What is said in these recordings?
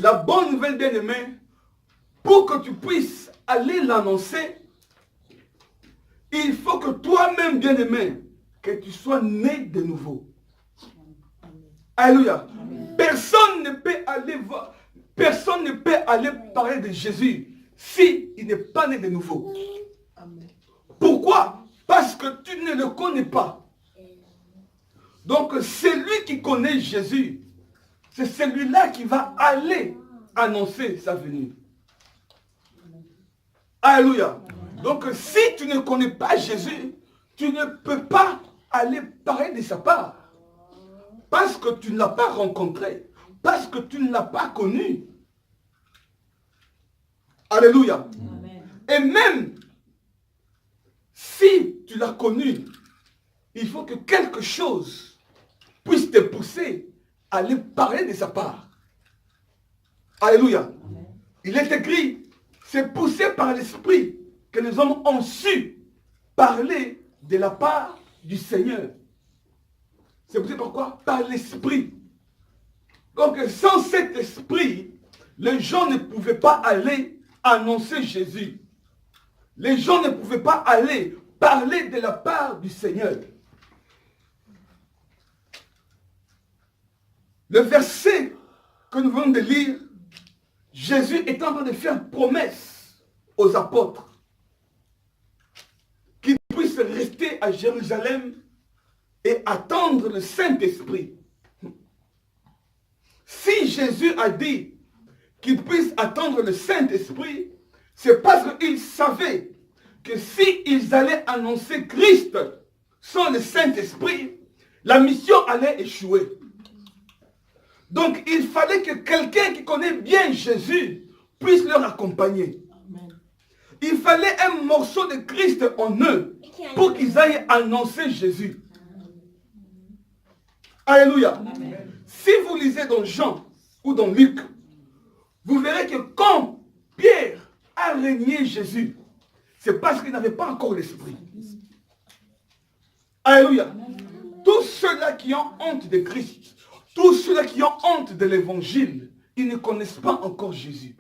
la bonne nouvelle, bien-aimé, pour que tu puisses aller l'annoncer, il faut que toi-même, bien-aimé, que tu sois né de nouveau. Alléluia. Personne ne peut aller voir, personne ne peut aller parler de Jésus si il n'est pas né de nouveau. Pourquoi? Parce que tu ne le connais pas. Donc, celui qui connaît Jésus, c'est celui-là qui va aller annoncer sa venue. Alléluia. Donc, si tu ne connais pas Jésus, tu ne peux pas aller parler de sa part. Parce que tu ne l'as pas rencontré. Parce que tu ne l'as pas connu. Alléluia. Amen. Et même si tu l'as connu, il faut que quelque chose puisse te pousser à aller parler de sa part. Alléluia. Amen. Il est écrit, c'est poussé par l'Esprit que les hommes ont su parler de la part du Seigneur. C'est poussé par quoi? Par l'Esprit. Donc sans cet Esprit, les gens ne pouvaient pas aller annoncer Jésus. Les gens ne pouvaient pas aller parler de la part du Seigneur. Le verset que nous venons de lire, Jésus est en train de faire promesse aux apôtres qu'ils puissent rester à Jérusalem et attendre le Saint-Esprit. Si Jésus a dit qu'ils puissent attendre le Saint-Esprit, c'est parce qu'ils savaient que s'ils allaient annoncer Christ sans le Saint-Esprit, la mission allait échouer. Donc il fallait que quelqu'un qui connaît bien Jésus puisse leur accompagner. Il fallait un morceau de Christ en eux pour qu'ils aillent annoncer Jésus. Alléluia. Amen. Si vous lisez dans Jean ou dans Luc, vous verrez que quand Pierre a régné Jésus, c'est parce qu'il n'avait pas encore l'Esprit. Alléluia. Tous ceux-là qui ont honte de Christ, tous ceux-là qui ont honte de l'Évangile, ils ne connaissent pas encore Jésus.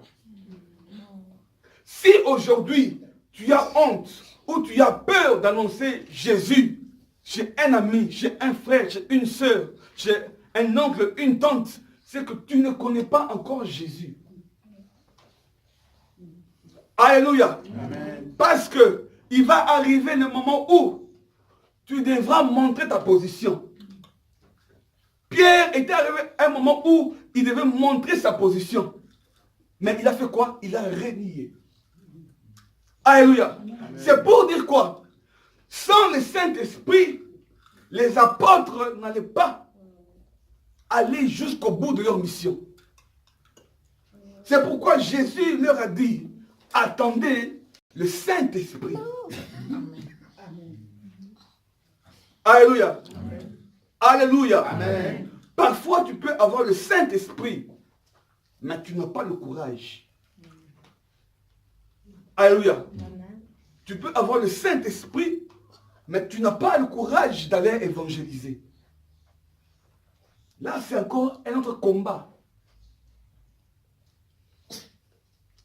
Si aujourd'hui, tu as honte ou tu as peur d'annoncer Jésus chez un ami, chez un frère, chez une sœur, chez un oncle, une tante, c'est que tu ne connais pas encore Jésus. Alléluia. Amen. Parce que il va arriver le moment où tu devras montrer ta position. Pierre était arrivé à un moment où il devait montrer sa position. Mais il a fait quoi? Il a renié. Alléluia. C'est pour dire quoi? Sans le Saint-Esprit, les apôtres n'allaient pas aller jusqu'au bout de leur mission. C'est pourquoi Jésus leur a dit, attendez le Saint-Esprit. Alléluia. Amen. Alléluia. Amen. Parfois, tu peux avoir le Saint-Esprit, mais tu n'as pas le courage. Alléluia. Amen. Tu peux avoir le Saint-Esprit, mais tu n'as pas le courage d'aller évangéliser. Là, c'est encore un autre combat.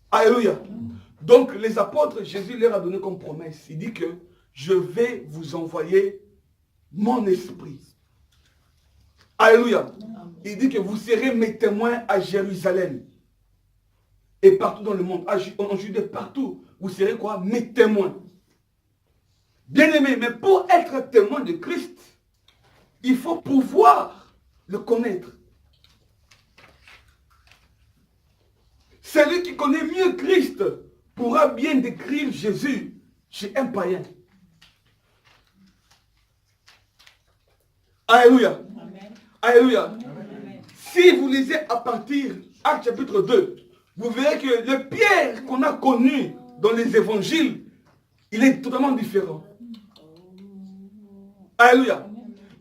Alléluia. Donc, les apôtres, Jésus leur a donné comme promesse. Il dit que je vais vous envoyer mon esprit. Alléluia. Il dit que vous serez mes témoins à Jérusalem. Et partout dans le monde. En Judée, partout. Vous serez quoi? Mes témoins. Bien-aimés, mais pour être témoin de Christ, il faut pouvoir le connaître. Celui qui connaît mieux Christ pourra bien décrire Jésus chez un païen. Alléluia. Amen. Alléluia. Amen. Si vous lisez à partir Actes chapitre 2, vous verrez que le Pierre qu'on a connu dans les évangiles, il est totalement différent. Alléluia.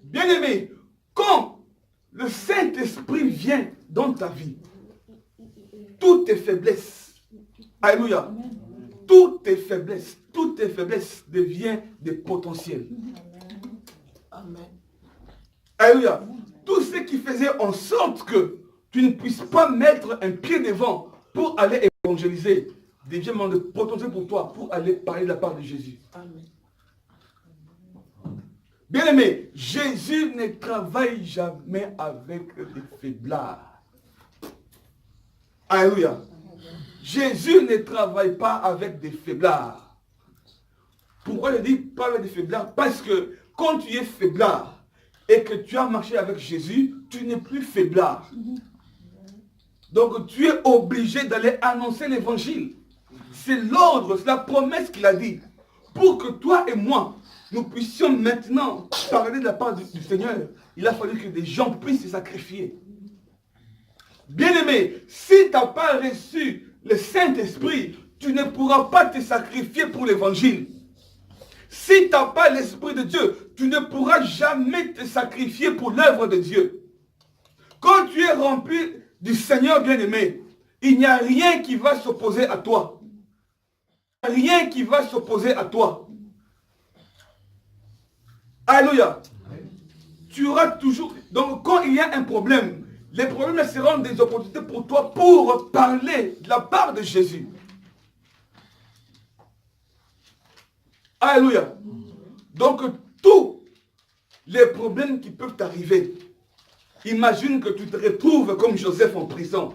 Bien-aimé, quand le Saint-Esprit vient dans ta vie, toutes tes faiblesses, alléluia, toutes tes faiblesses deviennent des potentiels. Amen. Alléluia. Tout ce qui faisait en sorte que tu ne puisses pas mettre un pied devant pour aller évangéliser, devient de potentiel pour toi, pour aller parler de la part de Jésus. Amen. Bien aimé, Jésus ne travaille jamais avec des faiblards. Alléluia. Jésus ne travaille pas avec des faiblards. Pourquoi je dis pas avec des faiblards? Parce que quand tu es faiblard et que tu as marché avec Jésus, tu n'es plus faiblard. Donc tu es obligé d'aller annoncer l'évangile. C'est l'ordre, c'est la promesse qu'il a dit. Pour que toi et moi, nous puissions maintenant parler de la part du Seigneur, il a fallu que des gens puissent se sacrifier. Bien-aimé, si tu n'as pas reçu le Saint-Esprit, tu ne pourras pas te sacrifier pour l'évangile. Si tu n'as pas l'Esprit de Dieu, tu ne pourras jamais te sacrifier pour l'œuvre de Dieu. Quand tu es rempli du Seigneur bien-aimé, il n'y a rien qui va s'opposer à toi. Rien qui va s'opposer à toi. Alléluia. Tu auras toujours... Donc quand il y a un problème, les problèmes seront des opportunités pour toi pour parler de la part de Jésus. Alléluia. Donc tous les problèmes qui peuvent t'arriver, imagine que tu te retrouves comme Joseph en prison.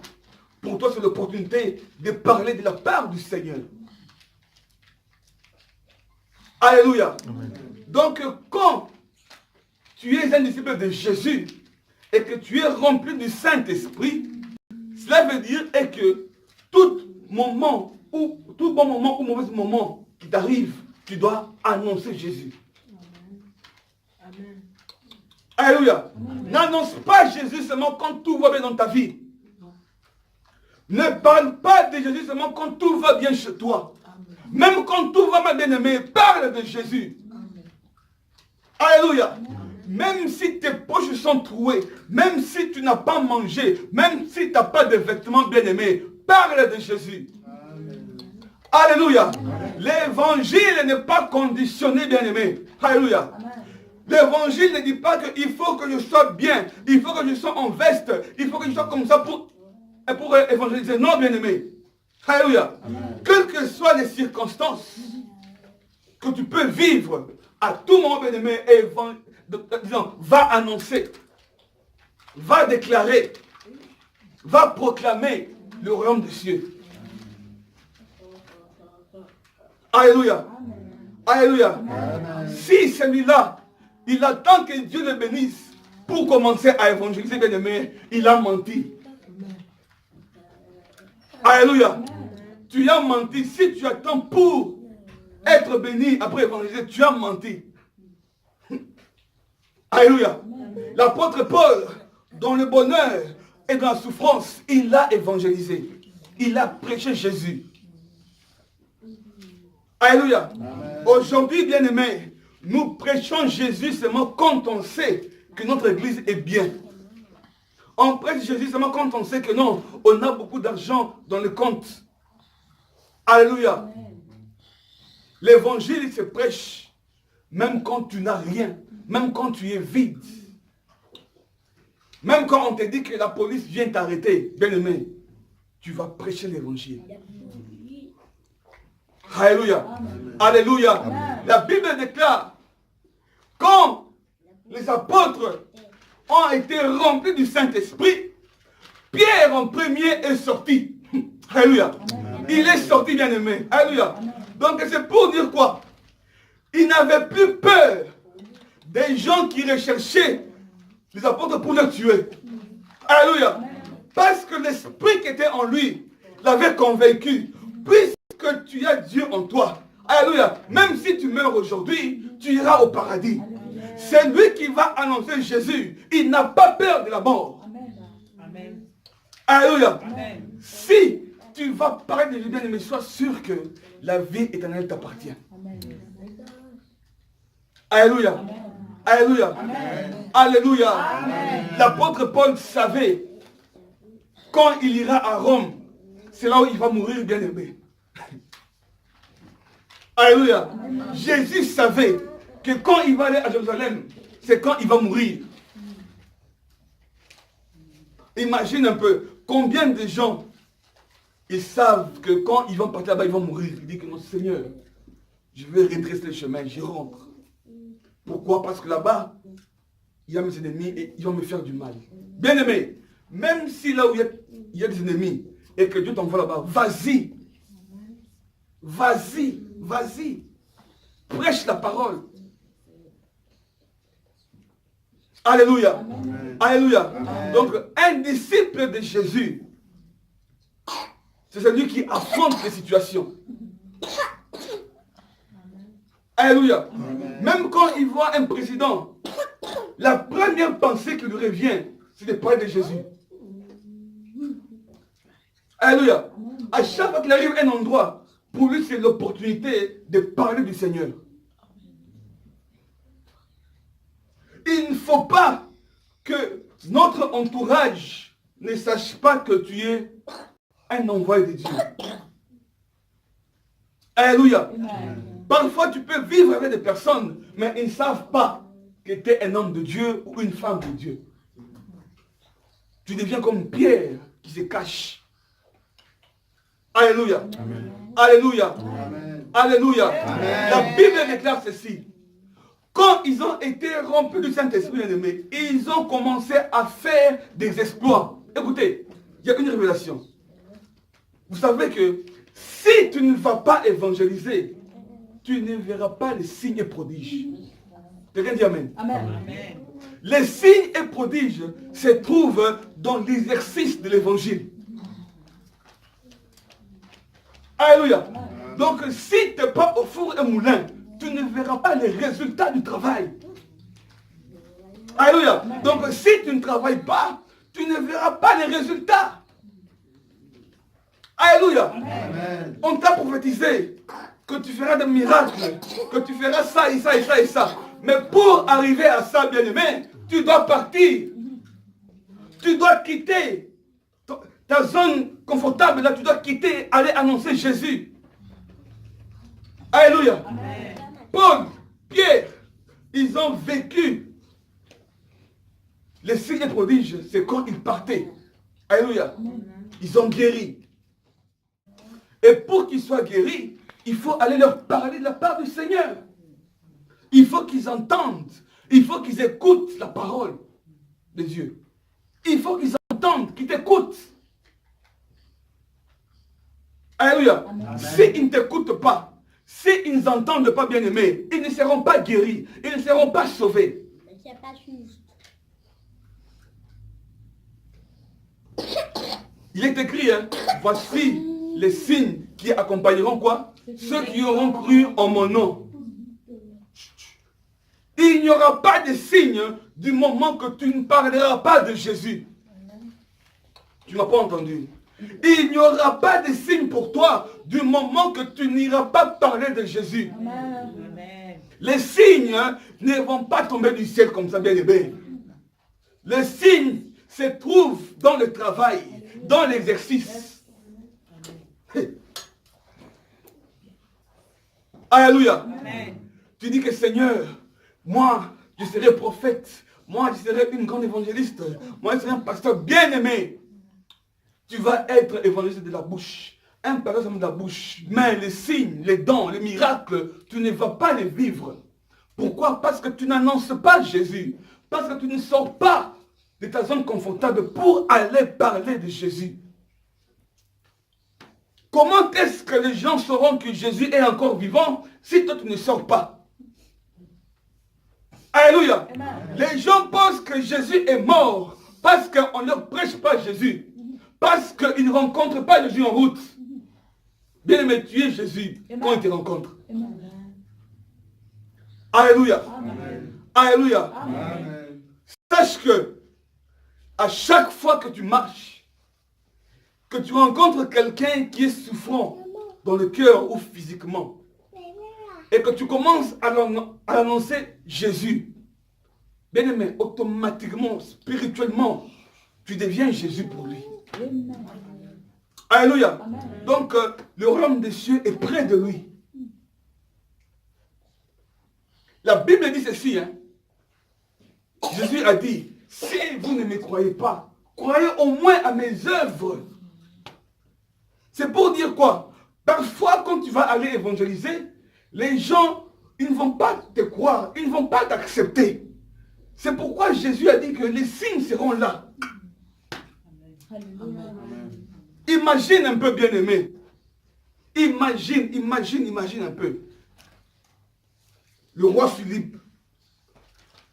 Pour toi, c'est l'opportunité de parler de la part du Seigneur. Alléluia. Amen. Donc, quand tu es un disciple de Jésus et que tu es rempli du Saint-Esprit, cela veut dire que tout bon moment ou mauvais moment qui t'arrive, tu dois annoncer Jésus. Amen. Alléluia. N'annonce pas Jésus seulement quand tout va bien dans ta vie. Ne parle pas de Jésus seulement quand tout va bien chez toi. Même quand tout va mal, bien aimé, parle de Jésus. Alléluia. Même si tes poches sont trouées, même si tu n'as pas mangé, même si tu n'as pas de vêtements bien aimés, parle de Jésus. Alléluia. L'évangile n'est pas conditionné, bien aimé. Alléluia. L'évangile ne dit pas qu'il faut que je sois bien, il faut que je sois en veste, il faut que je sois comme ça pour évangéliser. Non, bien aimé. Alléluia. Quelles que soient les circonstances que tu peux vivre, à tout moment, bien aimé, disons, va annoncer, va déclarer, va proclamer le royaume des cieux. Alléluia. Alléluia. Si celui-là, il attend que Dieu le bénisse pour commencer à évangéliser, bien aimé, il a menti. Alléluia. Tu as menti. Si tu attends pour être béni après évangéliser, tu as menti. Alléluia. L'apôtre Paul, dans le bonheur et dans la souffrance, il a évangélisé. Il a prêché Jésus. Alléluia. Aujourd'hui, bien-aimés, nous prêchons Jésus seulement quand on sait que notre église est bien. On prêche Jésus seulement quand on sait que non, on a beaucoup d'argent dans le compte. Alléluia. L'évangile se prêche même quand tu n'as rien, même quand tu es vide. Même quand on te dit que la police vient t'arrêter, bien-aimé, tu vas prêcher l'évangile. Alléluia. Alléluia. Amen. La Bible déclare, quand les apôtres ont été remplis du Saint-Esprit, Pierre en premier est sorti. Alléluia. Amen. Il est sorti, bien-aimé. Alléluia. Amen. Donc c'est pour dire quoi? Il n'avait plus peur des gens qui recherchaient les apôtres pour les tuer. Alléluia. Amen. Parce que l'esprit qui était en lui l'avait convaincu. Puisque tu as Dieu en toi. Alléluia. Même si tu meurs aujourd'hui, tu iras au paradis. C'est lui qui va annoncer Jésus. Il n'a pas peur de la mort. Amen. Alléluia. Amen. Si tu vas parler de Jésus, bien-aimé, sois sûr que la vie éternelle t'appartient. Alléluia. Amen. Alléluia. Amen. Alléluia. L'apôtre Paul savait, quand il ira à Rome, c'est là où il va mourir, bien-aimé. Alléluia. Amen. Jésus savait que quand il va aller à Jérusalem, c'est quand il va mourir. Imagine un peu, combien de gens, ils savent que quand ils vont partir là-bas, ils vont mourir. Ils disent que non, Seigneur, je vais redresser le chemin, j'y rentre. Pourquoi? Parce que là-bas, il y a mes ennemis et ils vont me faire du mal. Bien aimé, même si là où il y a des ennemis et que Dieu t'envoie là-bas, vas-y. Vas-y, vas-y. Prêche la parole. Alléluia. Amen. Alléluia. Amen. Donc, un disciple de Jésus, c'est celui qui affronte les situations. Alléluia. Amen. Même quand il voit un président, la première pensée qui lui revient, c'est de parler de Jésus. Alléluia. À chaque fois qu'il arrive à un endroit, pour lui, c'est l'opportunité de parler du Seigneur. Il ne faut pas que notre entourage ne sache pas que tu es un envoyé de Dieu. Alléluia. Parfois, tu peux vivre avec des personnes, mais ils ne savent pas que tu es un homme de Dieu ou une femme de Dieu. Tu deviens comme Pierre qui se cache. Alléluia. Amen. Alléluia. Amen. Alléluia. Amen. La Bible déclare ceci. Quand ils ont été remplis du Saint-Esprit, ils ont commencé à faire des exploits. Écoutez, il y a une révélation. Vous savez que si tu ne vas pas évangéliser, tu ne verras pas les signes et prodiges. Quelqu'un dit Amen. Amen. Les signes et prodiges se trouvent dans l'exercice de l'évangile. Alléluia. Donc si tu n'es pas au four et moulin, tu ne verras pas les résultats du travail. Alléluia. Donc si tu ne travailles pas, tu ne verras pas les résultats. Alléluia. Amen. On t'a prophétisé que tu feras des miracles, que tu feras ça et ça et ça et ça. Mais pour arriver à ça, bien-aimé, tu dois partir. Tu dois quitter ta zone confortable, là, tu dois quitter, aller annoncer Jésus. Alléluia. Amen. Paul, Pierre, ils ont vécu les signes et prodiges, c'est quand ils partaient. Alléluia. Ils ont guéri. Et pour qu'ils soient guéris, il faut aller leur parler de la part du Seigneur. Il faut qu'ils entendent. Il faut qu'ils écoutent la parole de Dieu. Il faut qu'ils entendent, qu'ils t'écoutent. Alléluia. S'ils ne t'écoutent pas, s'ils n'entendent pas, bien aimés, ils ne seront pas guéris. Ils ne seront pas sauvés. C'est pas juste. Il est écrit, hein, voici les signes qui accompagneront quoi? Ceux qui auront cru en mon nom. Il n'y aura pas de signes du moment que tu ne parleras pas de Jésus. Tu ne m'as pas entendu. Il n'y aura pas de signes pour toi du moment que tu n'iras pas parler de Jésus. Amen. Les signes ne vont pas tomber du ciel comme ça, bien aimé. Les signes se trouvent dans le travail, dans l'exercice. Alléluia. Amen. Tu dis que Seigneur, moi, je serai prophète. Moi, je serai une grande évangéliste. Moi, je serai un pasteur bien-aimé. Tu vas être évangéliste de la bouche. Un pasteur de la bouche. Mais les signes, les dons, les miracles, tu ne vas pas les vivre. Pourquoi? Parce que tu n'annonces pas Jésus. Parce que tu ne sors pas de ta zone confortable pour aller parler de Jésus. Comment est-ce que les gens sauront que Jésus est encore vivant si toi tu ne sors pas? Alléluia. Amen. Les gens pensent que Jésus est mort parce qu'on ne leur prêche pas Jésus. Parce qu'ils ne rencontrent pas Jésus en route. Bien aimé, tu es Jésus quand ils te rencontrent. Alléluia. Amen. Alléluia. Amen. Sache que à chaque fois que tu marches, que tu rencontres quelqu'un qui est souffrant dans le cœur ou physiquement, et que tu commences à annoncer Jésus, bien aimé, automatiquement, spirituellement, tu deviens Jésus pour lui. Alléluia. Donc, le royaume des cieux est près de lui. La Bible dit ceci, hein. Jésus a dit, si vous ne me croyez pas, croyez au moins à mes œuvres. C'est pour dire quoi? Parfois, quand tu vas aller évangéliser, les gens, ils ne vont pas te croire, ils ne vont pas t'accepter. C'est pourquoi Jésus a dit que les signes seront là. Imagine un peu, bien-aimé. Imagine un peu. Le roi Philippe,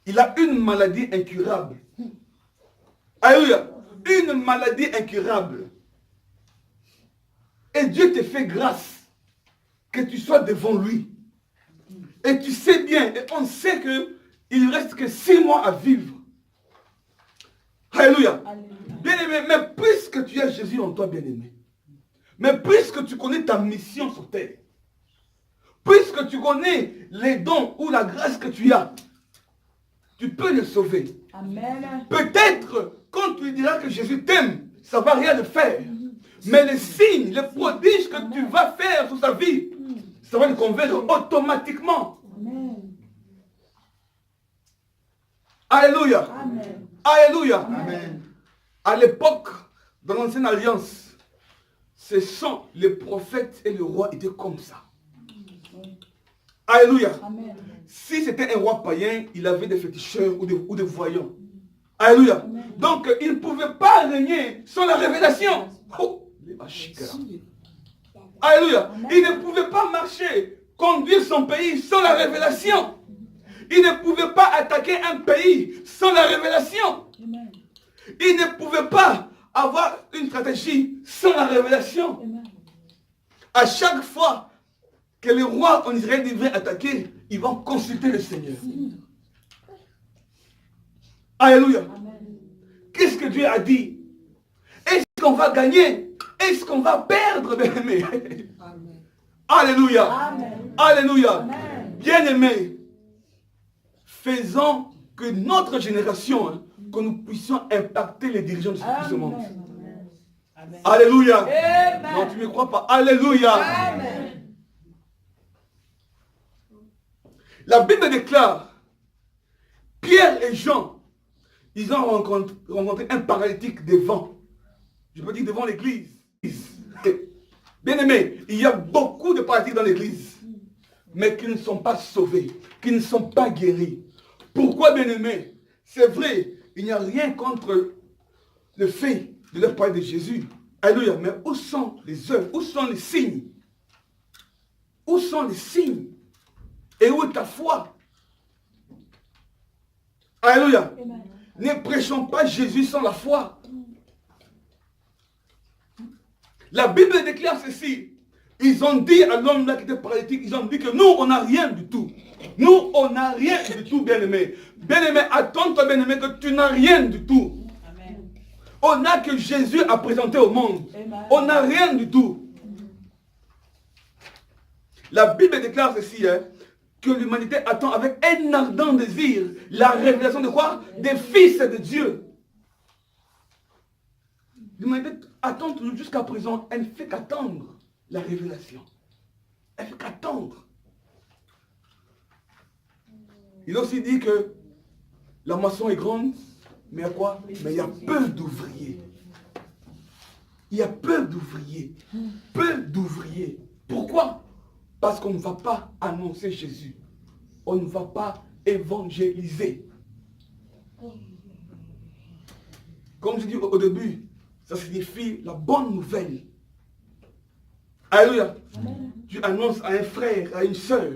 il a une maladie incurable. Alléluia. Une maladie incurable. Et Dieu te fait grâce que tu sois devant lui. Et tu sais bien, et on sait qu'il ne reste que 6 mois à vivre. Alléluia. Bien-aimé, mais puisque tu as Jésus en toi, bien-aimé, mais puisque tu connais ta mission sur terre, puisque tu connais les dons ou la grâce que tu as, tu peux le sauver. Amen. Peut-être, quand tu lui diras que Jésus t'aime, ça ne va rien le faire. Mais les signes, les prodiges que tu vas faire sur sa vie, ça va le convaincre automatiquement. Amen. Alléluia. Amen. Alléluia. Amen. À l'époque, dans l'ancienne alliance, ce sont les prophètes et le roi étaient comme ça. Alléluia. Amen. Si c'était un roi païen, il avait des féticheurs ou des voyants. Alléluia. Amen. Donc, il ne pouvait pas régner sans la révélation. Oh, les machika. Alléluia. Il ne pouvait pas marcher, conduire son pays sans la révélation. Il ne pouvait pas attaquer un pays sans la révélation. Amen. Il ne pouvait pas avoir une stratégie sans la révélation. Amen. À chaque fois que les rois en Israël devraient attaquer, ils vont consulter le Seigneur. Alléluia. Amen. Qu'est-ce que Dieu a dit? Est-ce qu'on va gagner? Est-ce qu'on va perdre, bien-aimé? Alléluia. Amen. Alléluia. Amen. Bien-aimé, faisons que notre génération, que nous puissions impacter les dirigeants de ce monde. Amen. Alléluia. Amen. Non, tu ne me crois pas. Alléluia. Amen. La Bible déclare, Pierre et Jean, ils ont rencontré un paralytique devant. Je peux dire devant l'église. Bien aimé, il y a beaucoup de paralytiques dans l'église, mais qui ne sont pas sauvés, qui ne sont pas guéris. Pourquoi, bien aimé? C'est vrai, il n'y a rien contre le fait de leur parler de Jésus. Alléluia. Mais où sont les œuvres? Où sont les signes? Où sont les signes? Et où est ta foi? Alléluia. Amen. Ne prêchons pas Jésus sans la foi. La Bible déclare ceci. Ils ont dit à l'homme là qui était paralytique, ils ont dit que nous, on n'a rien du tout. Nous, on n'a rien du tout, bien-aimé. Bien-aimé, attends-toi, bien-aimé, que tu n'as rien du tout. Amen. On n'a que Jésus à présenter au monde. Amen. On n'a rien du tout. La Bible déclare ceci, que l'humanité attend avec un ardent désir la révélation de quoi? Des fils de Dieu. L'humanité attend toujours jusqu'à présent, elle ne fait qu'attendre la révélation. Elle ne fait qu'attendre. Il a aussi dit que la moisson est grande, mais il y a quoi? Mais il y a peu d'ouvriers. Il y a peu d'ouvriers. Peu d'ouvriers. Pourquoi? Parce qu'on ne va pas annoncer Jésus. On ne va pas évangéliser. Comme je dis au début, ça signifie la bonne nouvelle. Alléluia. Amen. Tu annonces à un frère, à une sœur,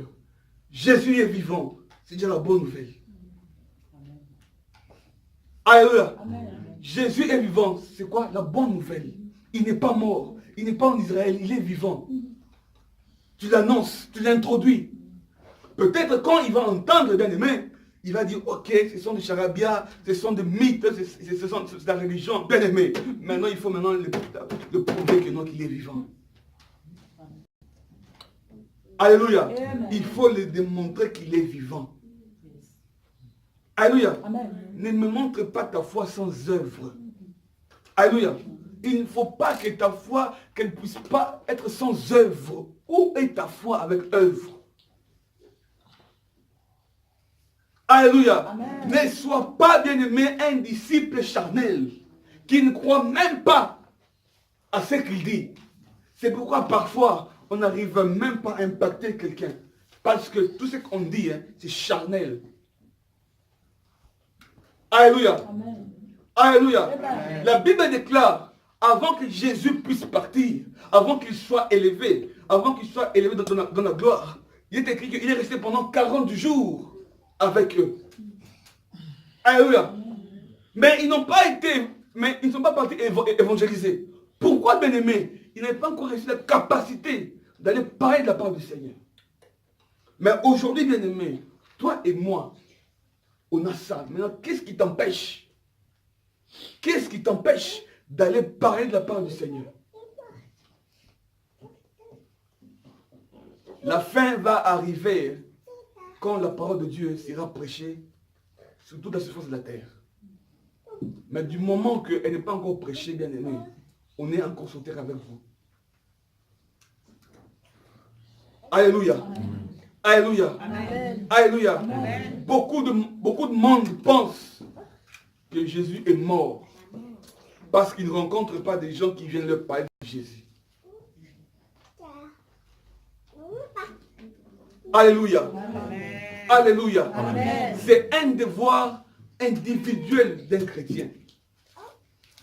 Jésus est vivant. C'est déjà la bonne nouvelle. Alléluia. Amen. Jésus est vivant. C'est quoi la bonne nouvelle? Il n'est pas mort. Il n'est pas en Israël. Il est vivant. Tu l'annonces, tu l'introduis. Peut-être quand il va entendre, bien aimé, il va dire, ok, ce sont des charabia, ce sont des mythes, c'est la religion, bien aimé. Maintenant, il faut maintenant le prouver que non, qu'il est vivant. Alléluia. Amen. Il faut le démontrer qu'il est vivant. Alléluia. Amen. Ne me montre pas ta foi sans œuvre. Alléluia. Il ne faut pas que ta foi, qu'elle ne puisse pas être sans œuvre. Où est ta foi avec œuvre? Alléluia. Amen. Ne sois pas, bien-aimé, un disciple charnel qui ne croient même pas à ce qu'il dit. C'est pourquoi parfois, on n'arrive même pas à impacter quelqu'un. Parce que tout ce qu'on dit, hein, c'est charnel. Alléluia. Amen. Alléluia. Amen. La Bible déclare, avant que Jésus puisse partir, avant qu'il soit élevé dans la gloire, il est écrit qu'il est resté pendant 40 jours avec eux. Alléluia. Mais ils n'ont pas été, mais ils ne sont pas partis évangéliser. Pourquoi, bien-aimés? Ils n'avaient pas encore reçu la capacité d'aller parler de la part du Seigneur. Mais aujourd'hui, bien-aimés, toi et moi, on a ça. Maintenant, qu'est-ce qui t'empêche? Qu'est-ce qui t'empêche d'aller parler de la part du Seigneur? La fin va arriver quand la parole de Dieu sera prêchée sur toute la surface de la terre. Mais du moment qu'elle n'est pas encore prêchée, bien aimé, on est encore sur terre avec vous. Alléluia. Amen. Alléluia. Amen. Alléluia. Amen. Beaucoup de monde pense que Jésus est mort parce qu'ils ne rencontrent pas des gens qui viennent leur parler de Jésus. Alléluia. Amen. Alléluia. C'est un devoir individuel d'un chrétien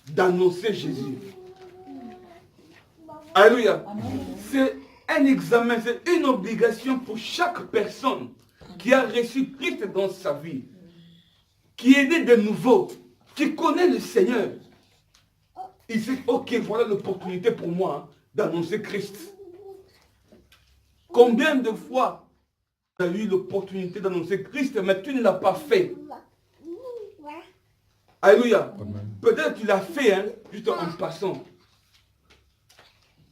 d'annoncer Jésus. Alléluia. C'est un examen, c'est une obligation pour chaque personne qui a reçu Christ dans sa vie, qui est né de nouveau, qui connaît le Seigneur. Il sait, ok, voilà l'opportunité pour moi d'annoncer Christ. Combien de fois tu as eu l'opportunité d'annoncer Christ, mais tu ne l'as pas fait? Alléluia. Peut-être que tu l'as fait, hein, juste en passant.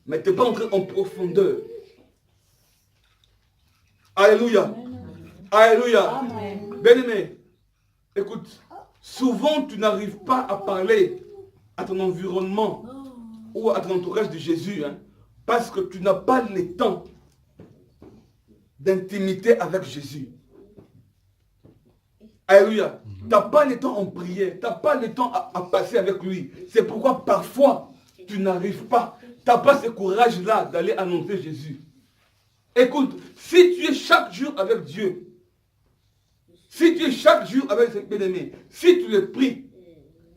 Mais tu n'es pas entré en profondeur. Alléluia. Alléluia. Bien-aimé, écoute, souvent tu n'arrives pas à parler à ton environnement ou à ton entourage de Jésus, hein, parce que tu n'as pas le temps d'intimité avec Jésus. Alléluia. Tu n'as pas le temps en prière, tu n'as pas le temps à passer avec lui. C'est pourquoi parfois tu n'arrives pas. Tu n'as pas ce courage-là d'aller annoncer Jésus. Écoute, si tu es chaque jour avec Dieu, si tu es chaque jour avec ses bien-aimés, si tu le pries,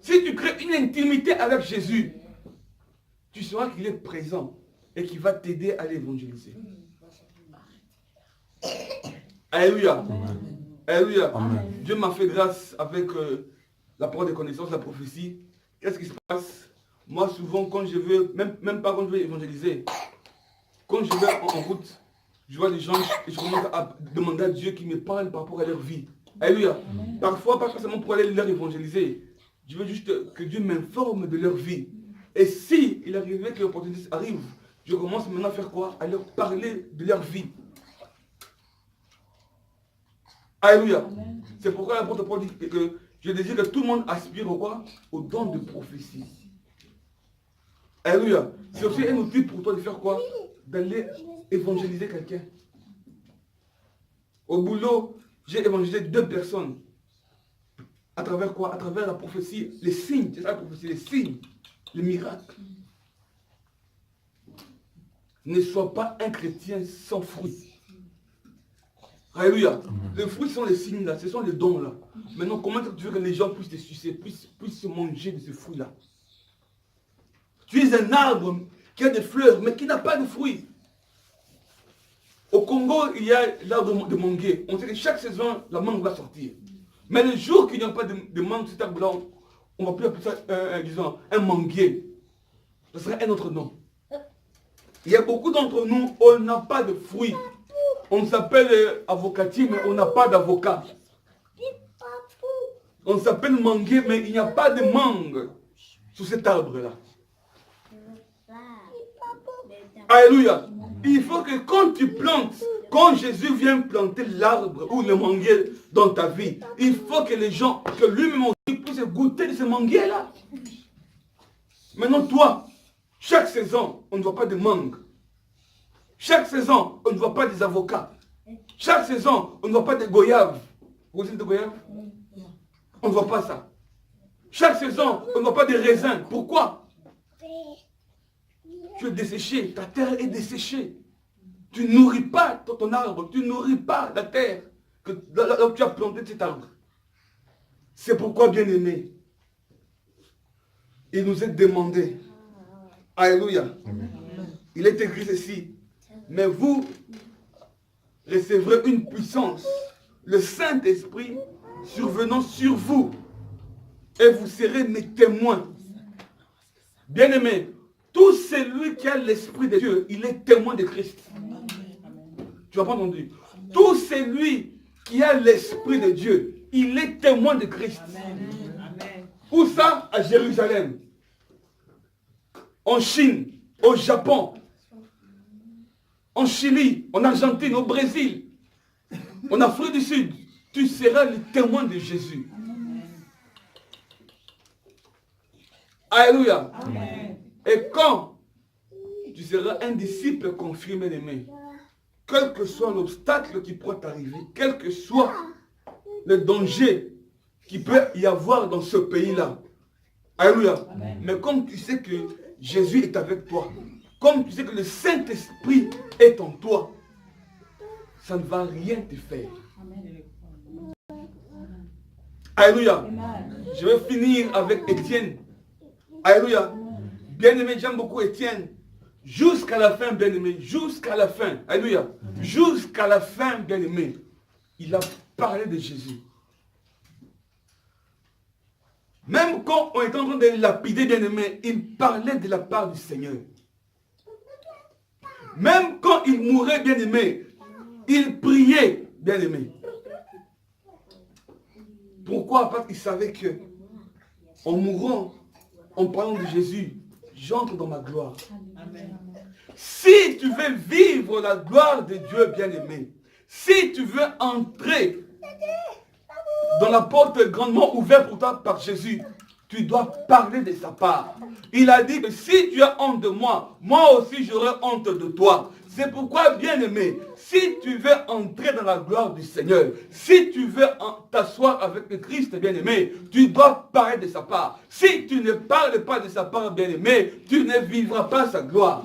si tu crées une intimité avec Jésus, tu sauras qu'il est présent et qu'il va t'aider à l'évangéliser. Alléluia. Alléluia. Dieu m'a fait grâce avec la parole de connaissance, la prophétie. Qu'est-ce qui se passe? Moi, souvent, quand je veux, même pas quand je veux évangéliser, quand je vais en route, je vois des gens et je commence à demander à Dieu qu'il me parle par rapport à leur vie. Alléluia. Parfois, pas forcément pour aller leur évangéliser. Je veux juste que Dieu m'informe de leur vie. Et si il arrivait que l'opportunité arrive, je commence maintenant à faire quoi? À leur parler de leur vie. Alléluia. C'est pourquoi l'apôtre Paul dit que je désire que tout le monde aspire au quoi? Au don de prophétie. Alléluia. C'est aussi un outil pour toi de faire quoi? D'aller évangéliser quelqu'un. Au boulot, j'ai évangélisé 2 personnes. À travers quoi? À travers la prophétie, les signes. C'est ça la prophétie, les signes, les miracles. Ne sois pas un chrétien sans fruit. Alléluia. Les fruits sont les signes là, ce sont les dons là. Maintenant, comment tu veux que les gens puissent te sucer, puissent se manger de ces fruits là? Tu es un arbre qui a des fleurs, mais qui n'a pas de fruits. Au Congo, il y a l'arbre de manguier. On sait que chaque saison, la mangue va sortir. Mais le jour qu'il n'y a pas de mangue, cet arbre-là, on ne va plus appeler ça, disons, un manguier. Ce serait un autre nom. Il y a beaucoup d'entre nous, on n'a pas de fruits. On s'appelle avocatier, mais on n'a pas d'avocat. On s'appelle manguier, mais il n'y a pas de mangue sur cet arbre-là. Alléluia. Il faut que quand tu plantes, quand Jésus vient planter l'arbre ou le manguier dans ta vie, il faut que les gens, que lui-même puisse goûter de ce manguier-là. Maintenant, toi, chaque saison, on ne voit pas de mangue. Chaque saison, on ne voit pas des avocats. Chaque saison, on ne voit pas des goyaves. Vous connaissez des goyaves? On ne voit pas ça. Chaque saison, on n'a pas de raisins. Pourquoi? Tu es desséché, ta terre est desséchée. Tu ne nourris pas ton arbre, tu ne nourris pas la terre là où tu as planté cet arbre. C'est pourquoi, bien-aimé, il nous est demandé, alléluia, il est écrit ceci, mais vous recevrez une puissance, le Saint-Esprit survenant sur vous, et vous serez mes témoins. Bien-aimé, tout celui qui a l'Esprit de Dieu, il est témoin de Christ. Tu n'as pas entendu? Tout celui qui a l'Esprit de Dieu, il est témoin de Christ. Où ça? À Jérusalem, en Chine, au Japon, en Chili, en Argentine, au Brésil, en Afrique du Sud. Tu seras le témoin de Jésus. Alléluia. Et quand tu seras un disciple confirmé aimé, quel que soit l'obstacle qui pourrait t'arriver, quel que soit le danger qui peut y avoir dans ce pays-là. Alléluia. Mais comme tu sais que Jésus est avec toi, comme tu sais que le Saint-Esprit est en toi, ça ne va rien te faire. Alléluia. Je vais finir avec Étienne. Alléluia. Bien-aimé, j'aime beaucoup Étienne. Jusqu'à la fin, bien-aimé, jusqu'à la fin, alléluia, jusqu'à la fin, bien-aimé, il a parlé de Jésus. Même quand on était en train de lapider, bien-aimé, il parlait de la part du Seigneur. Même quand il mourait, bien-aimé, il priait, bien-aimé. Pourquoi? Parce qu'il savait que, en mourant, en parlant de Jésus, j'entre dans ma gloire. Amen. Si tu veux vivre la gloire de Dieu, bien-aimé, si tu veux entrer dans la porte grandement ouverte pour toi par Jésus, tu dois parler de sa part. Il a dit que si tu as honte de moi, moi aussi j'aurai honte de toi. C'est pourquoi, bien-aimé, si tu veux entrer dans la gloire du Seigneur, si tu veux t'asseoir avec le Christ, bien-aimé, tu dois parler de sa part. Si tu ne parles pas de sa part, bien-aimé, tu ne vivras pas sa gloire.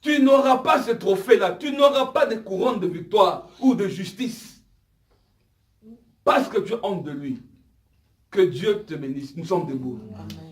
Tu n'auras pas ce trophée-là, tu n'auras pas de couronne de victoire ou de justice. Parce que tu as honte de lui. Que Dieu te bénisse. Nous sommes debout. Amen.